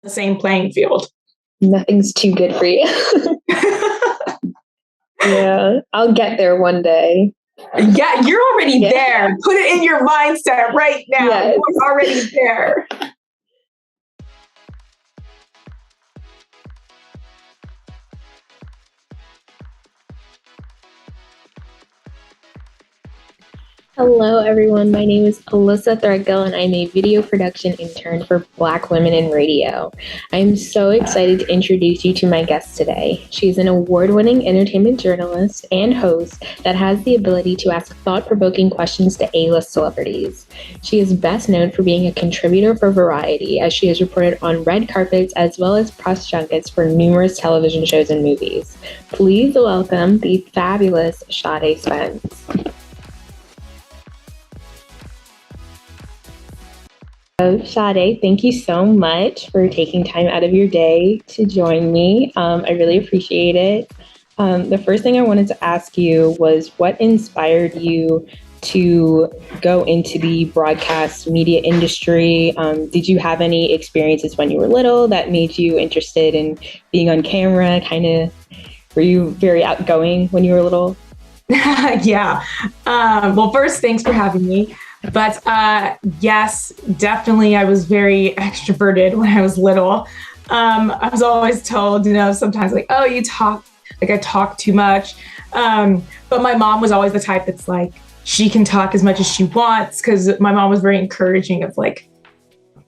the same playing field. Nothing's too good for you. Yeah, I'll get there one day. Yeah, you're already there. Put it in your mindset right now. Yes. You're already there. Hello, everyone. My name is Alyssa Threadgill, and I'm a video production intern for Black Women in Radio. I'm so excited to introduce you to my guest today. She's an award-winning entertainment journalist and host that has the ability to ask thought-provoking questions to A-list celebrities. She is best known for being a contributor for Variety, as she has reported on red carpets as well as press junkets for numerous television shows and movies. Please welcome the fabulous Sade Spence. Sade, thank you so much for taking time out of your day to join me. I really appreciate it. The first thing I wanted to ask you was what inspired you to go into the broadcast media industry? Did you have any experiences when you were little that made you interested in being on camera? Were you very outgoing when you were little? Yeah. Well, first, thanks for having me. But yes, definitely, I was very extroverted when I was little. I was always told, sometimes like, oh, you talk, like I talk too much. But my mom was always the type that's like, she can talk as much as she wants, because my mom was very encouraging of like,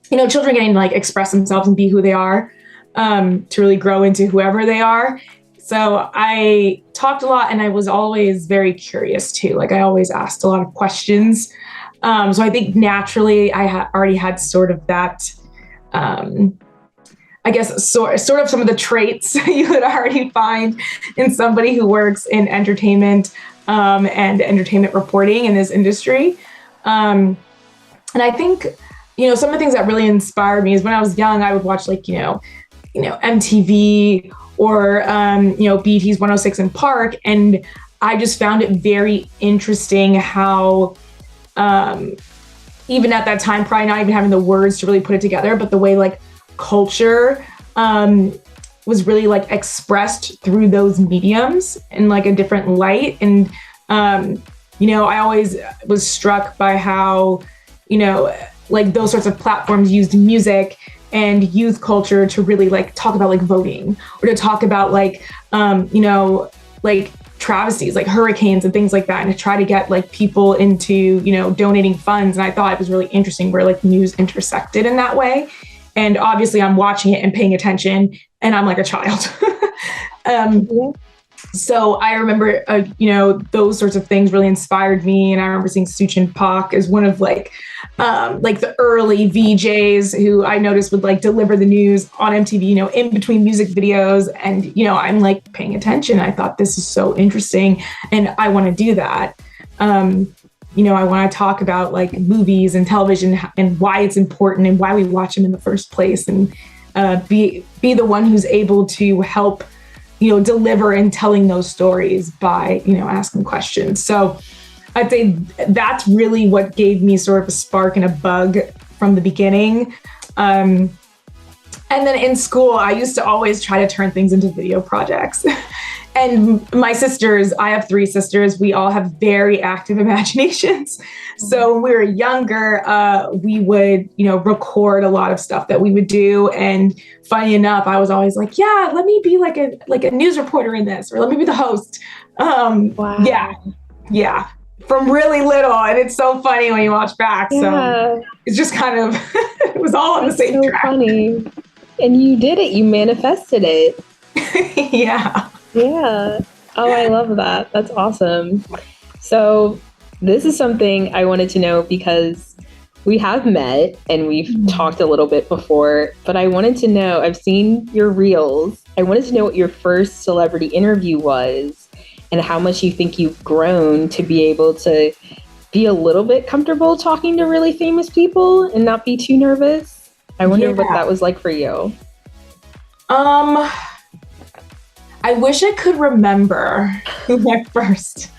children getting to like express themselves and be who they are, to really grow into whoever they are. So I talked a lot, and I was always very curious too. Like I always asked a lot of questions. So I think naturally I already had sort of that, I guess, sort of some of the traits you would already find in somebody who works in entertainment and entertainment reporting in this industry. And I think, some of the things that really inspired me is when I was young, I would watch like, MTV or, BET's 106 in Park. And I just found it very interesting how, even at that time, probably not even having the words to really put it together, but the way like culture was really like expressed through those mediums in like a different light. And, I always was struck by how, like those sorts of platforms used music and youth culture to really like talk about like voting, or to talk about like, like travesties like hurricanes and things like that, and to try to get like people into donating funds. And I thought it was really interesting where like news intersected in that way. And obviously I'm watching it and paying attention, and I'm like a child. So I remember those sorts of things really inspired me. And I remember seeing Suchin Pak as one of like the early VJs who I noticed would like deliver the news on MTV, in between music videos. And, I'm like paying attention. I thought this is so interesting and I want to do that. I want to talk about like movies and television and why it's important and why we watch them in the first place, and be the one who's able to help, deliver in telling those stories by, asking questions. So I'd say that's really what gave me sort of a spark and a bug from the beginning. And then in school, I used to always try to turn things into video projects. And my sisters, I have 3 sisters, we all have very active imaginations. So when we were younger, we would, record a lot of stuff that we would do. And funny enough, I was always like, yeah, let me be like a news reporter in this, or let me be the host. Wow. Yeah. From really little. And it's so funny when you watch back. Yeah. So it's just kind of, it was all on the same track. Funny. And you did it. You manifested it. Yeah. Yeah. Oh, I love that. That's awesome. So this is something I wanted to know because we have met and we've talked a little bit before, but I wanted to know, I've seen your reels. I wanted to know what your first celebrity interview was and how much you think you've grown to be able to be a little bit comfortable talking to really famous people and not be too nervous. I wonder what that was like for you. I wish I could remember who my first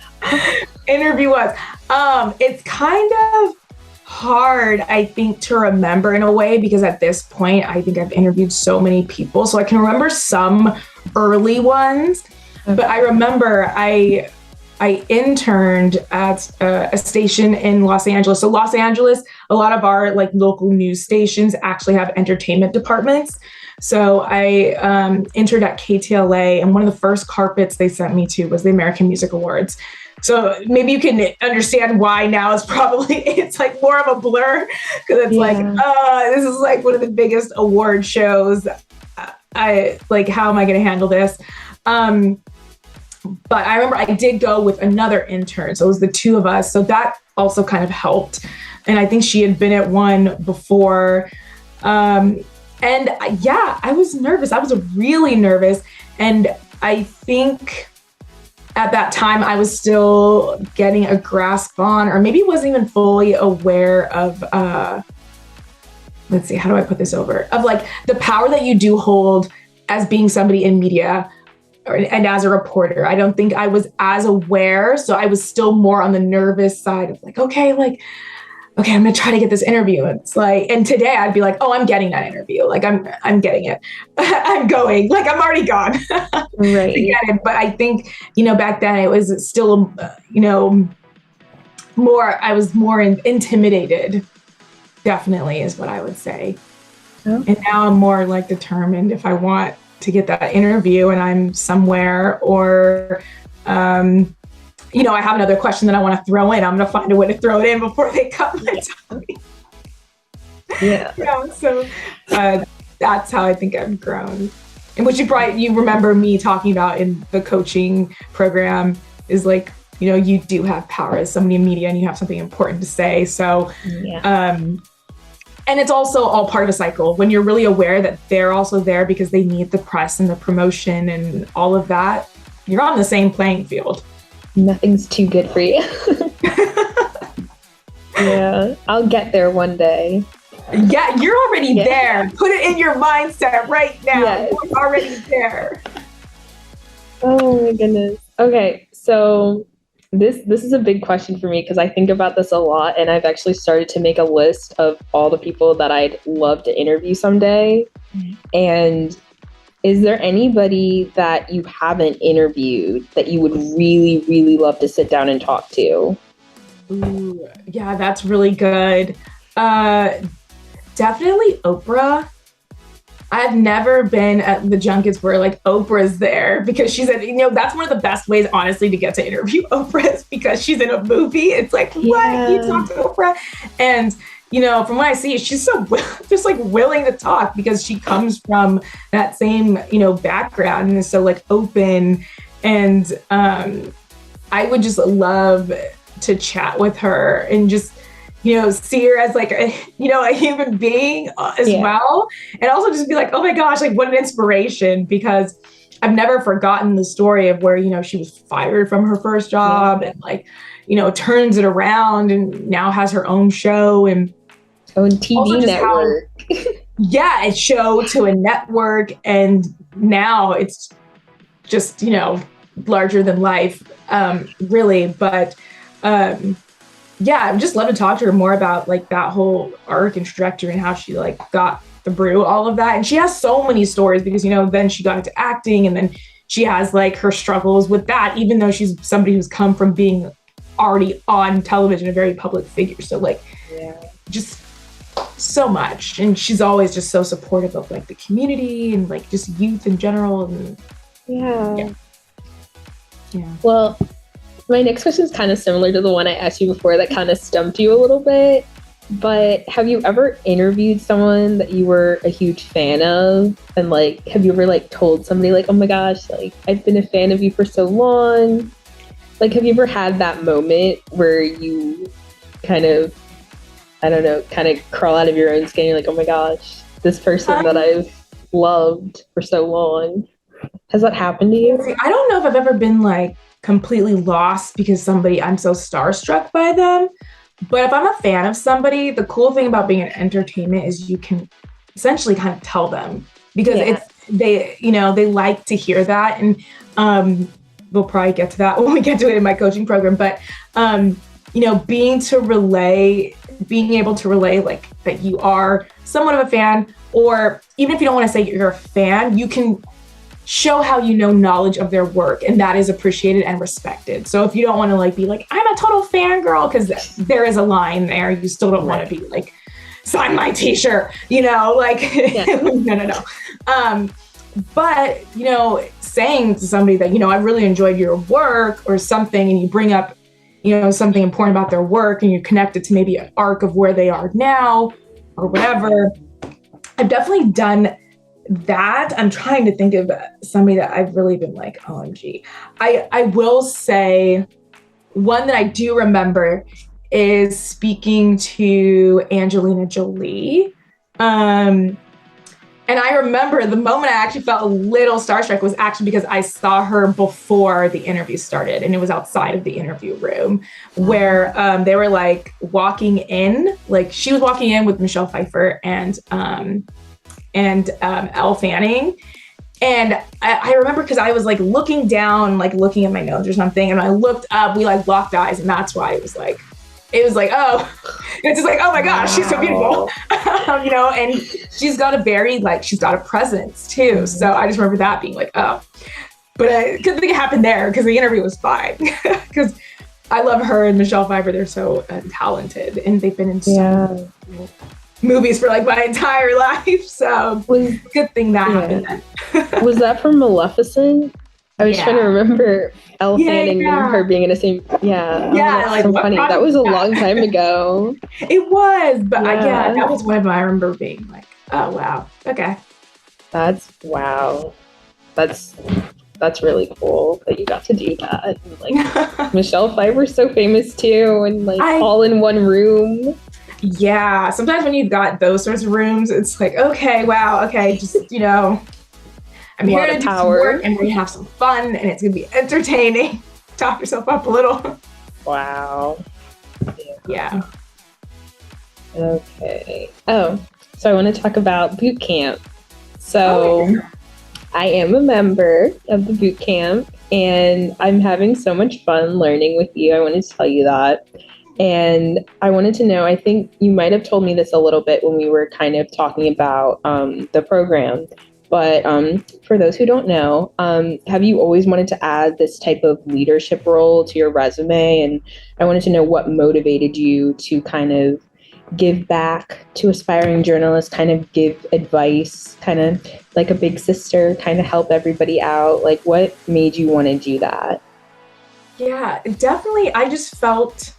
interview was. It's kind of hard, I think, to remember in a way, because at this point, I think I've interviewed so many people. So I can remember some early ones, but I remember I interned at a station in Los Angeles. So Los Angeles, a lot of our like local news stations actually have entertainment departments. So I interned at KTLA, and one of the first carpets they sent me to was the American Music Awards. So maybe you can understand why now it's like more of a blur, because it's like, this is like one of the biggest award shows. I like, how am I going to handle this? But I remember I did go with another intern. So it was the two of us. So that also kind of helped. And I think she had been at one before. I was nervous. I was really nervous. And I think at that time I was still getting a grasp on, or maybe wasn't even fully aware of, let's see, how do I put this over? Of like the power that you do hold as being somebody in media and as a reporter. I don't think I was as aware. So I was still more on the nervous side of like, okay, I'm going to try to get this interview. And it's like, and today I'd be like, oh, I'm getting that interview. Like I'm getting it. I'm going, like I'm already gone right. to get it. But I think, back then it was still, I was more intimidated, definitely is what I would say. Oh. And now I'm more like determined if I want to get that interview and I'm somewhere, or, I have another question that I want to throw in. I'm going to find a way to throw it in before they come and tell me. Yeah. So that's how I think I've grown. And which you remember me talking about in the coaching program is like, you do have power as somebody in media and you have something important to say. So, and it's also all part of a cycle when you're really aware that they're also there because they need the press and the promotion and all of that. You're on the same playing field. Nothing's too good for you. Yeah, I'll get there one day. Yeah, you're already there. Put it in your mindset right now. Yes. You're already there. Oh my goodness. Okay, so this is a big question for me because I think about this a lot, and I've actually started to make a list of all the people that I'd love to interview someday. Mm-hmm. And is there anybody that you haven't interviewed that you would really, really love to sit down and talk to? Ooh, yeah, that's really good. Definitely Oprah. I've never been at the junkets where like Oprah's there, because she said, that's one of the best ways, honestly, to get to interview Oprah is because she's in a movie. It's like, what? You talk to Oprah? And, from what I see, she's so just like willing to talk because she comes from that same, background and is so like open. And I would just love to chat with her and just, see her as like a human being as well. And also just be like, oh my gosh, like what an inspiration, because I've never forgotten the story of where, she was fired from her first job and like, turns it around and now has her own show and own TV network. A show to a network. And now it's just, larger than life, really. But, I would just love to talk to her more about like that whole arc and trajectory and how she like got through all of that. And she has so many stories because, then she got into acting and then she has like her struggles with that, even though she's somebody who's come from being already on television, a very public figure. So like, just so much. And she's always just so supportive of like the community and like just youth in general. And yeah. Well, my next question is kind of similar to the one I asked you before that kind of stumped you a little bit, but have you ever interviewed someone that you were a huge fan of? And like, have you ever like told somebody like, oh my gosh, like I've been a fan of you for so long? Like, have you ever had that moment where you kind of, I don't know, kind of crawl out of your own skin? You're like, oh my gosh, this person that I've loved for so long. Has that happened to you? I don't know if I've ever been like completely lost because I'm so starstruck by them. But if I'm a fan of somebody, the cool thing about being in entertainment is you can essentially kind of tell them because they like to hear that. And we'll probably get to that when we get to it in my coaching program. But, being to relay being able to relay like that you are somewhat of a fan, or even if you don't want to say you're a fan, you can show how you know knowledge of their work, and that is appreciated and respected. So if you don't want to like be like, I'm a total fangirl, because there is a line there, you still don't want to be like, sign my t-shirt, you know, like, no. But, you know, saying to somebody that, you know, I really enjoyed your work or something, and you bring up, you know, something important about their work, and you connect it to maybe an arc of where they are now or whatever. I've definitely done that. I'm trying to think of somebody that I've really been like, OMG. I will say one that I do remember is speaking to Angelina Jolie. And I remember the moment I actually felt a little starstruck was actually because I saw her before the interview started, and it was outside of the interview room where they were like walking in, like she was walking in with Michelle Pfeiffer and Elle Fanning. And I remember because I was like looking down, like looking at my notes or something, and I looked up, we like locked eyes, and that's why it was like, oh, it's just like, oh my gosh, she's so beautiful, you know, and she's got a presence too. Mm-hmm. So I just remember that being like, oh, but I couldn't think it happened there because the interview was fine. Because I love her and Michelle Pfeiffer. They're so talented, and they've been in so many movies for like my entire life. So good thing that happened then. Was that from Maleficent? I was trying to remember Elle Fanning and her being in the same. Yeah, like so funny. That was a long time ago. It was, but that was one of them. I remember being like, oh wow, okay. That's really cool that you got to do that. And, like Michelle Pfeiffer's so famous too, and like all in one room. Yeah, sometimes when you've got those sorts of rooms, it's like, okay, wow, okay, just, you know, I'm here to do some work, and we're gonna have some fun, and it's gonna be entertaining. Top yourself up a little. Wow. Yeah. Okay. Oh, so I want to talk about boot camp. So I am a member of the boot camp, and I'm having so much fun learning with you. I wanted to tell you that. And I wanted to know, I think you might have told me this a little bit when we were kind of talking about the program. But for those who don't know, have you always wanted to add this type of leadership role to your resume? And I wanted to know what motivated you to kind of give back to aspiring journalists, kind of give advice, kind of like a big sister, kind of help everybody out. Like, what made you want to do that? Yeah, definitely. I just felt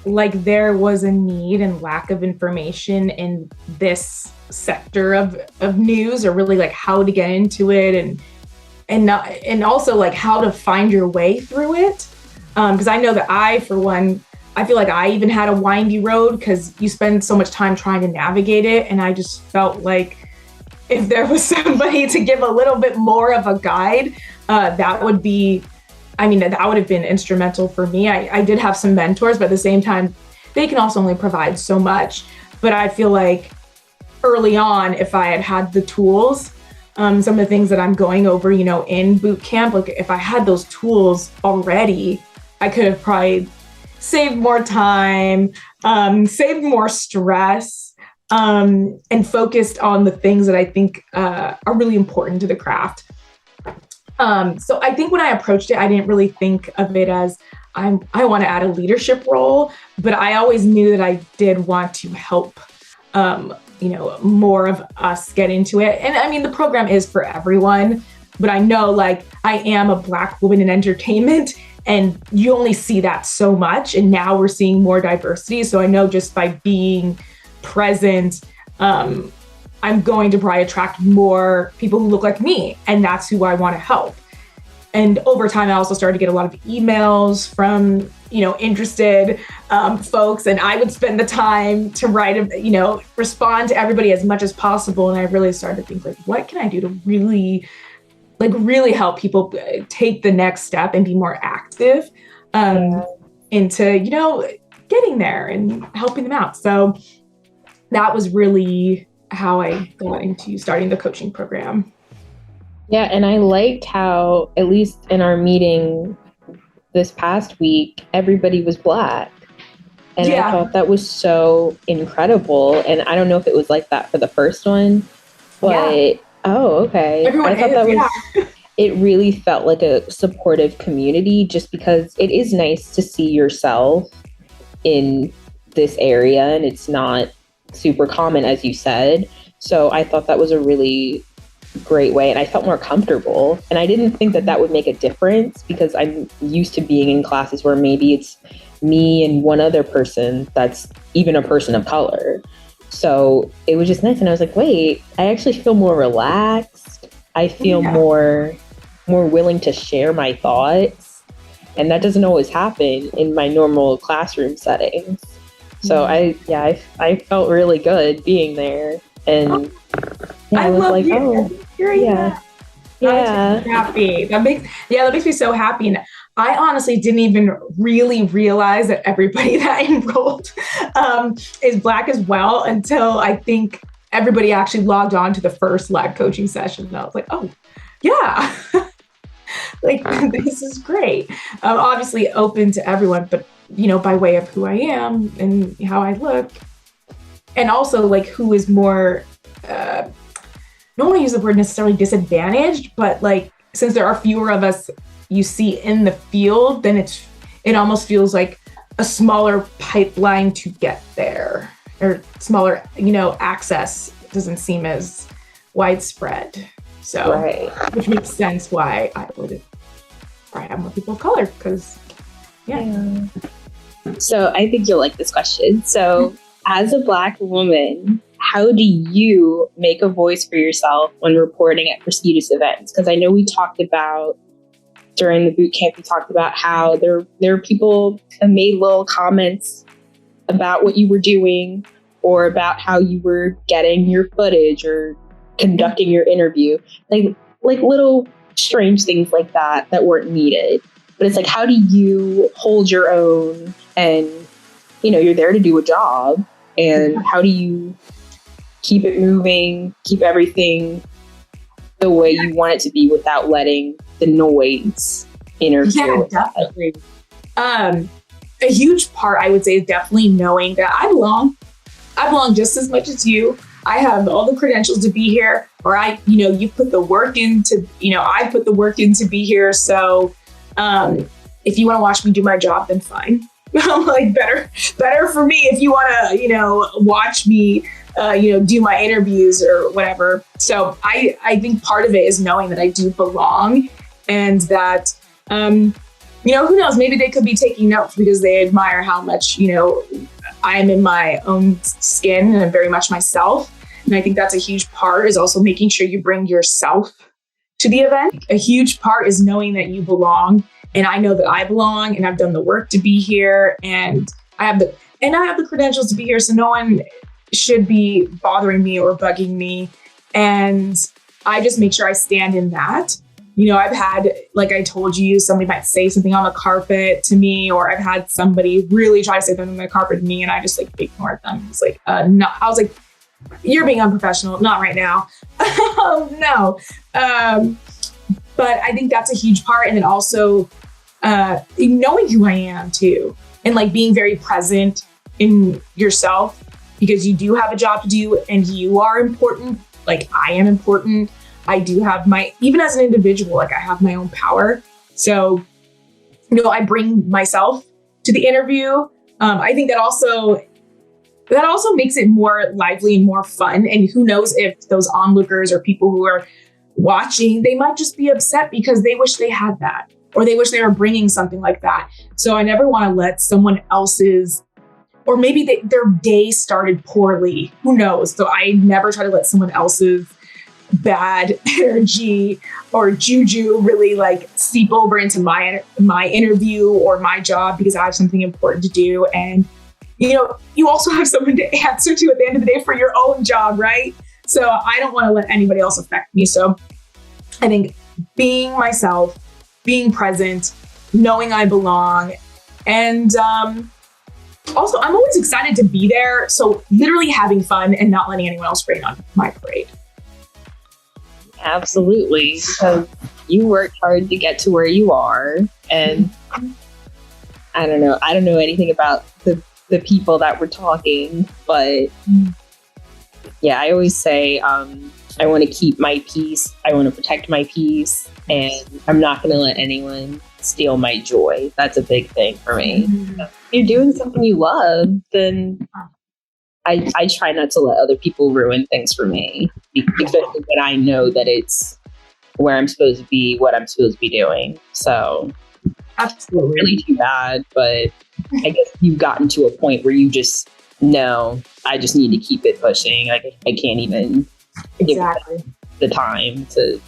like there was a need and lack of information in this sector of news, or really like how to get into it, and also like how to find your way through it. Because I know that for one, I feel like I even had a windy road because you spend so much time trying to navigate it. And I just felt like if there was somebody to give a little bit more of a guide, that would have been instrumental for me. I did have some mentors, but at the same time, they can also only provide so much. But I feel like early on, if I had the tools, some of the things that I'm going over, you know, in boot camp, like if I had those tools already, I could have probably saved more time, saved more stress, and focused on the things that I think are really important to the craft. So I think when I approached it, I didn't really think of it as I want to add a leadership role, but I always knew that I did want to help, you know, more of us get into it. And I mean, the program is for everyone, but I know like I am a Black woman in entertainment, and you only see that so much. And now we're seeing more diversity. So I know just by being present, I'm going to probably attract more people who look like me, and that's who I want to help. And over time, I also started to get a lot of emails from, you know, interested folks, and I would spend the time to respond to everybody as much as possible. And I really started to think like, what can I do to really help people take the next step and be more active into, you know, getting there and helping them out. So that was really how I got into starting the coaching program. Yeah, and I liked how, at least in our meeting this past week, everybody was Black. And I thought that was so incredible. And I don't know if it was like that for the first one, but okay. Everyone I thought that was it really felt like a supportive community, just because it is nice to see yourself in this area and it's not super common, as you said. So I thought that was a really great way, and I felt more comfortable. And I didn't think that would make a difference, because I'm used to being in classes where maybe it's me and one other person that's even a person of color. So it was just nice. And I was like, wait, I actually feel more relaxed. I feel more willing to share my thoughts. And that doesn't always happen in my normal classroom settings. So I felt really good being there. And I was love like, yeah. Happy. That makes me so happy. And I honestly didn't even really realize that everybody that enrolled is Black as well until I think everybody actually logged on to the first live coaching session. And I was like, oh, yeah. Like, this is great. Obviously open to everyone, but, by way of who I am and how I look. And also, like, who is more, I don't want to use the word necessarily disadvantaged, but, like, since there are fewer of us you see in the field, then it almost feels like a smaller pipeline to get there, or smaller, access doesn't seem as widespread. So, which makes sense why I would have more people of color, because, So I think you'll like this question. So as a Black woman, how do you make a voice for yourself when reporting at prestigious events? Because I know we talked about during the boot camp, we talked about how there are people that made little comments about what you were doing or about how you were getting your footage or conducting your interview, like little strange things like that weren't needed. But it's like, how do you hold your own? And you're there to do a job, and how do you keep it moving, keep everything the way you want it to be without letting the noise interfere with that? Definitely. A huge part, I would say, is definitely knowing that I belong. I belong just as much as you. I have all the credentials to be here, or you put the work into, I put the work in to be here. So if you want to watch me do my job, then fine. I'm like, better for me if you want to, watch me, do my interviews or whatever. So I think part of it is knowing that I do belong, and that, who knows, maybe they could be taking notes because they admire how much, I am in my own skin and I'm very much myself. And I think that's a huge part, is also making sure you bring yourself to the event. A huge part is knowing that you belong. And I know that I belong, and I've done the work to be here, and I have the credentials to be here. So no one should be bothering me or bugging me. And I just make sure I stand in that. I've had, like I told you, somebody might say something on the carpet to me, or I've had somebody really try to say something on the carpet to me, and I just like ignored them. It's like, no. I was like, you're being unprofessional. Not right now. No. But I think that's a huge part. And then also knowing who I am too, and like being very present in yourself, because you do have a job to do and you are important. Like, I am important. I do have even as an individual, like, I have my own power. So, I bring myself to the interview. I think that also makes it more lively and more fun. And who knows if those onlookers or people who are watching, they might just be upset because they wish they had that, or they wish they were bringing something like that. So I never want to let someone else's, or maybe their day started poorly. Who knows? So I never try to let someone else's bad energy or juju really like seep over into my interview or my job, because I have something important to do. And, you also have someone to answer to at the end of the day for your own job, right? So I don't want to let anybody else affect me. So I think being myself, being present, knowing I belong, and also I'm always excited to be there. So literally having fun and not letting anyone else rain on my parade. Absolutely, because you worked hard to get to where you are. And I don't know anything about the the people that were talking. But yeah, I always say I want to keep my peace. I want to protect my peace, and I'm not going to let anyone steal my joy. That's a big thing for me. If you're doing something you love, then I try not to let other people ruin things for me, especially when I know that it's where I'm supposed to be, what I'm supposed to be doing. So absolutely, really too bad, but I guess you've gotten to a point where you just know I just need to keep it pushing. I can't even give the time to.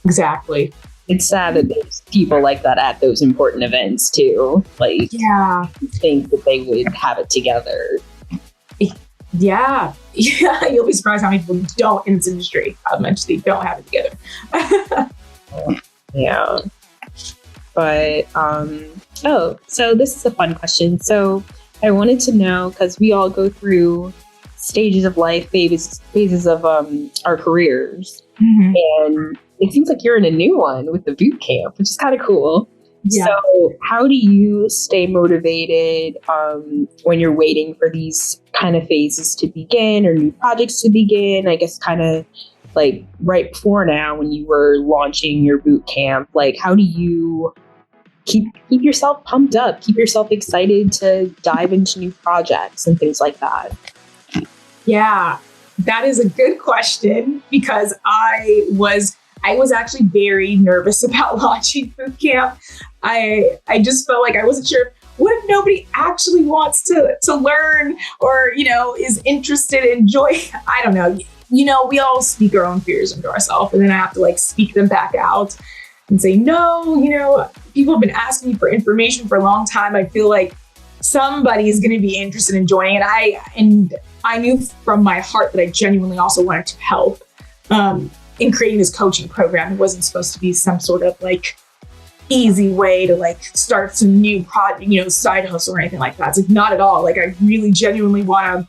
Exactly. It's sad that there's people like that at those important events too. Like, yeah, think that they would have it together. Yeah. You'll be surprised how many people don't in this industry. How much they don't have it together. Yeah. But so this is a fun question. So I wanted to know, because we all go through stages of life, phases of our careers, and it seems like you're in a new one with the boot camp, which is kind of cool. Yeah. So how do you stay motivated when you're waiting for these kind of phases to begin or new projects to begin? I guess kind of like right before now when you were launching your boot camp, like how do you keep yourself pumped up, keep yourself excited to dive into new projects and things like that? Yeah, that is a good question, because I was actually very nervous about launching boot camp. I just felt like I wasn't sure, what if nobody actually wants to learn or, is interested in joy? I don't know. We all speak our own fears into ourselves, and then I have to speak them back out and say, no, people have been asking me for information for a long time. I feel like somebody is going to be interested in joining it. And I knew from my heart that I genuinely also wanted to help in creating this coaching program. It wasn't supposed to be some sort of easy way to start some new project, side hustle or anything like that. It's not at all. I really genuinely want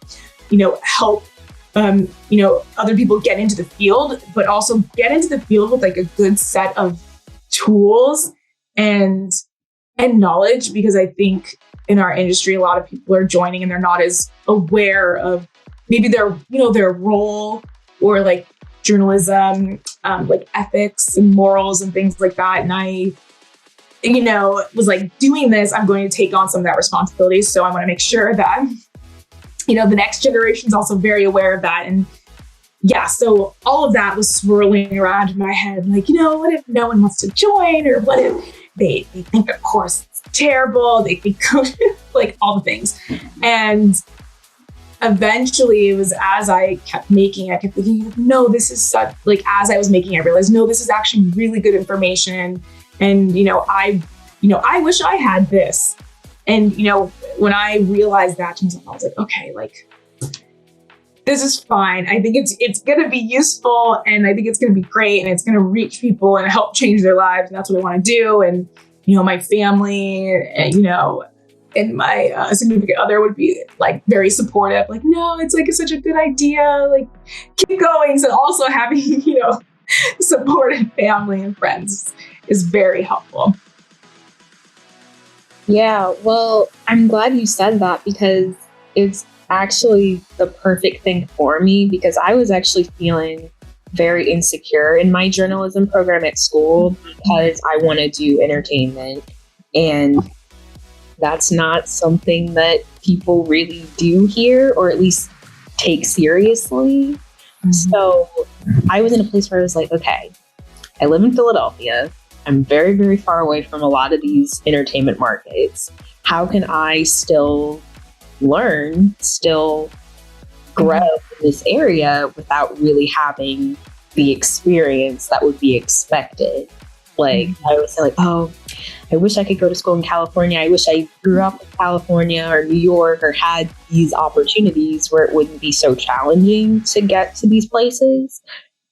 to, help, other people get into the field, but also get into the field with a good set of tools and knowledge, because I think in our industry, a lot of people are joining and they're not as aware of maybe their role or journalism, ethics and morals and things like that. And I, was doing this, I'm going to take on some of that responsibility. So I want to make sure that, the next generation is also very aware of that. And yeah, so all of that was swirling around in my head. What if no one wants to join? Or what if they think the course is terrible? They think all the things. And eventually it was as I kept making, I kept thinking, no, this is such, as I was making, I realized, no, this is actually really good information. And, I wish I had this. And, when I realized that to myself, I was like, okay, this is fine. I think it's going to be useful, and I think it's going to be great, and it's going to reach people and help change their lives. And that's what I want to do. And, my family, and my significant other would be very supportive. No, it's such a good idea. Keep going. So also having, supportive family and friends is very helpful. Yeah, well, I'm glad you said that, because it's actually the perfect thing for me, because I was actually feeling very insecure in my journalism program at school because I want to do entertainment, and that's not something that people really do here, or at least take seriously. So I was in a place where I was like, okay, I live in Philadelphia. I'm very, very far away from a lot of these entertainment markets. How can I still learn, still grow in this area without really having the experience that would be expected? I always say oh, I wish I could go to school in California. I wish I grew up in California or New York, or had these opportunities where it wouldn't be so challenging to get to these places.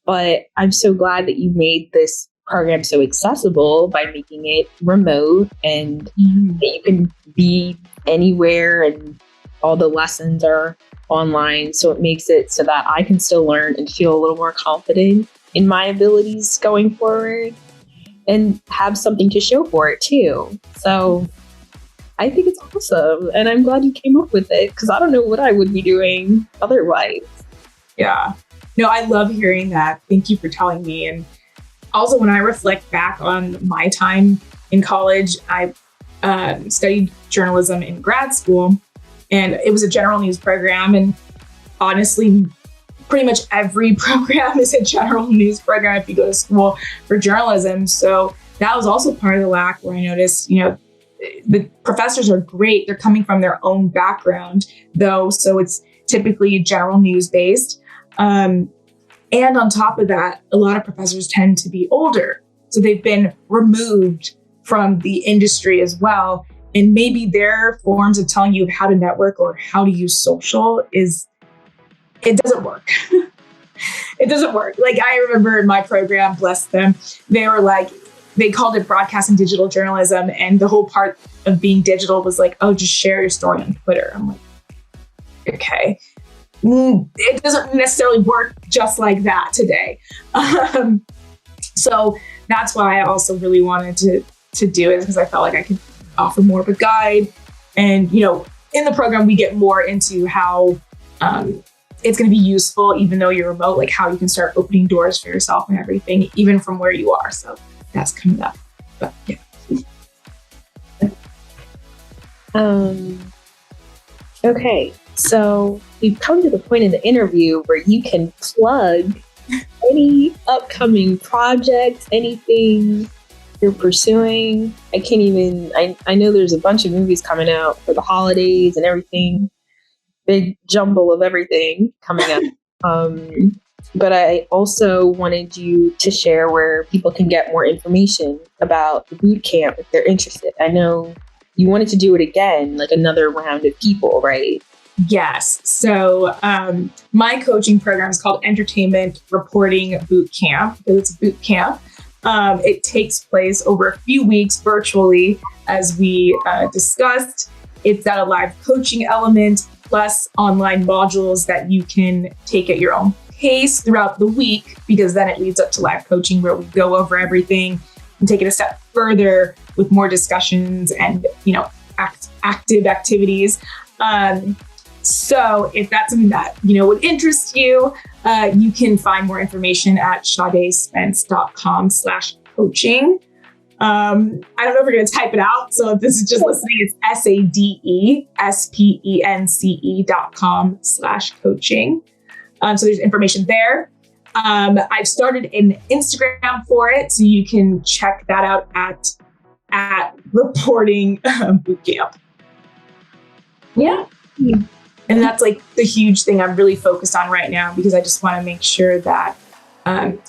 But I'm so glad that you made this program so accessible by making it remote, and that you can be anywhere, and all the lessons are online. So it makes it so that I can still learn and feel a little more confident in my abilities going forward, and have something to show for it too. So I think it's awesome. And I'm glad you came up with it because I don't know what I would be doing otherwise. Yeah. No, I love hearing that. Thank you for telling me. And also, when I reflect back on my time in college, I studied journalism in grad school, and it was a general news program. And honestly, pretty much every program is a general news program if you go to school for journalism. So that was also part of the lack where I noticed, the professors are great. They're coming from their own background, though. So it's typically general news based. And on top of that, a lot of professors tend to be older. So they've been removed from the industry as well. And maybe their forms of telling you how to network or how to use social it doesn't work. It doesn't work. Like, I remember in my program, bless them, they called it broadcast and digital journalism. And the whole part of being digital was like, oh, just share your story on Twitter. I'm like, okay. It doesn't necessarily work just like that today. So that's why I also really wanted to do it, because I felt like I could offer more of a guide. And, in the program, we get more into how it's going to be useful, even though you're remote, like how you can start opening doors for yourself and everything, even from where you are. So that's coming up. But yeah. Okay. So we've come to the point in the interview where you can plug any upcoming projects, anything you're pursuing. I know there's a bunch of movies coming out for the holidays and everything. Big jumble of everything coming up. But I also wanted you to share where people can get more information about the boot camp if they're interested. I know you wanted to do it again, like another round of people, right? Yes. So my coaching program is called Entertainment Reporting Boot Camp, because it's a boot camp. It takes place over a few weeks virtually, as we discussed. It's got a live coaching element, plus online modules that you can take at your own pace throughout the week, because then it leads up to live coaching where we go over everything and take it a step further with more discussions and, active activities. So if that's something that, would interest you, you can find more information at sadespence.com/coaching. I don't know if we're going to type it out. So if this is just listening, it's SADESPENCE.com/coaching. So there's information there. I've started an Instagram for it, so you can check that out at Reporting Bootcamp. Yeah. And that's like the huge thing I'm really focused on right now, because I just want to make sure that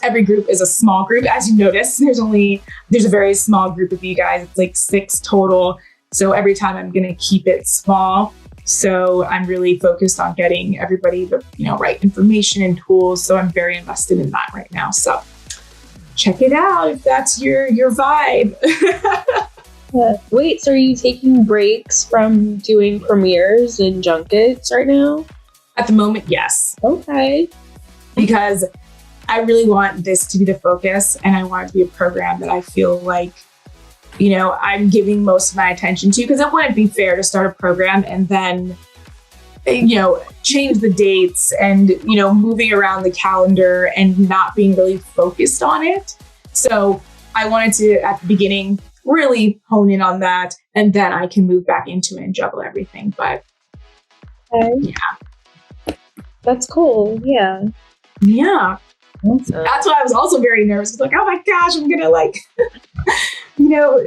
every group is a small group. As you notice, there's a very small group of you guys. It's like 6 total. So every time I'm going to keep it small. So I'm really focused on getting everybody the right information and tools. So I'm very invested in that right now. So check it out if that's your vibe. Wait, so are you taking breaks from doing premieres and junkets right now? At the moment, yes. Okay. Because I really want this to be the focus, and I want it to be a program that I feel like, I'm giving most of my attention to, because it wouldn't be fair to start a program and then, change the dates and, moving around the calendar and not being really focused on it. So I wanted to, at the beginning, really hone in on that, and then I can move back into it and juggle everything. But yeah. That's cool. Yeah. Yeah. That's why I was also very nervous. It's like, oh my gosh, I'm gonna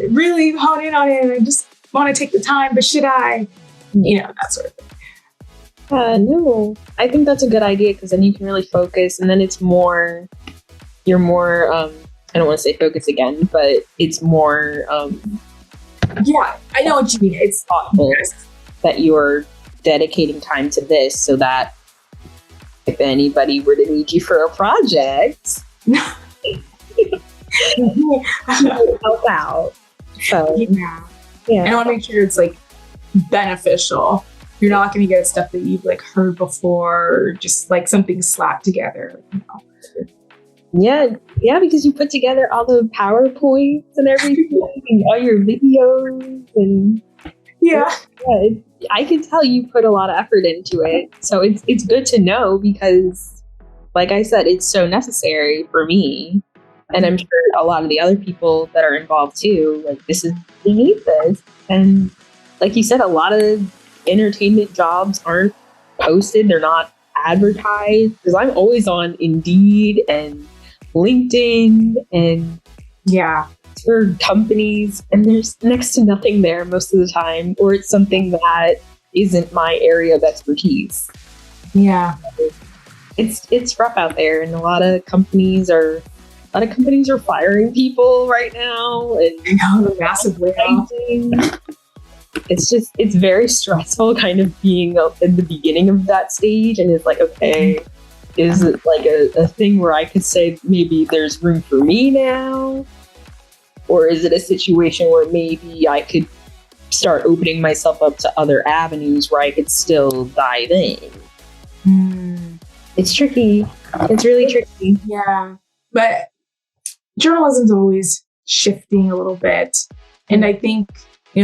really hone in on it, and I just want to take the time, but should I? That sort of thing. No, I think that's a good idea, because then you can really focus, and then you're more, I don't want to say focus again, but it's more, yeah, I know what you mean. It's thoughtful that you're dedicating time to this, so that if anybody were to need you for a project, help out. So yeah. I want to make sure it's like beneficial. You're not going to get stuff that you've heard before, or just something slapped together. Yeah, because you put together all the PowerPoints and everything, and all your videos, and Yeah. I can tell you put a lot of effort into it. So it's good to know because, like I said, it's so necessary for me. And I'm sure a lot of the other people that are involved too, like we need this. And like you said, a lot of entertainment jobs aren't posted. They're not advertised because I'm always on Indeed and LinkedIn and for companies, and there's next to nothing there most of the time, or it's something that isn't my area of expertise. Yeah. It's rough out there, and a lot of companies are firing people right now, and massively. It's very stressful kind of being in the beginning of that stage, and it's like, okay, is it like a thing where I could say maybe there's room for me now? Or is it a situation where maybe I could start opening myself up to other avenues where I could still dive in? It's tricky. It's really tricky. Yeah. But journalism's always shifting a little bit. And I think,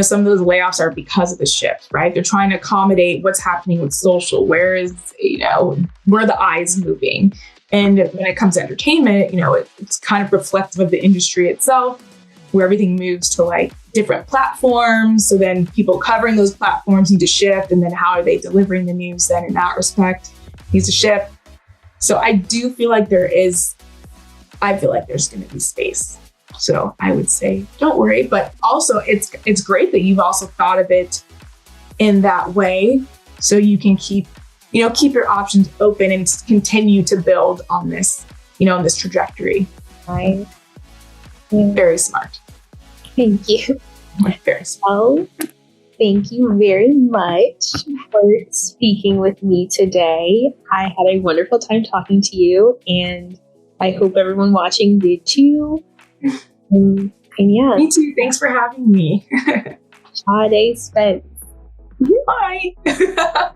some of those layoffs are because of the shift, right? They're trying to accommodate what's happening with social. Where are the eyes moving? And when it comes to entertainment, it's kind of reflective of the industry itself, where everything moves to like different platforms. So then people covering those platforms need to shift. And then how are they delivering the news then in that respect needs to shift. So I do feel like there's going to be space. So I would say, don't worry. But also it's great that you've also thought of it in that way. So you can keep your options open and continue to build on this, on this trajectory. Right. Very smart. Thank you. Very smart. Well, thank you very much for speaking with me today. I had a wonderful time talking to you, and I hope everyone watching did too. And yeah. Me too. Thanks for having me. Sade Spence. Bye.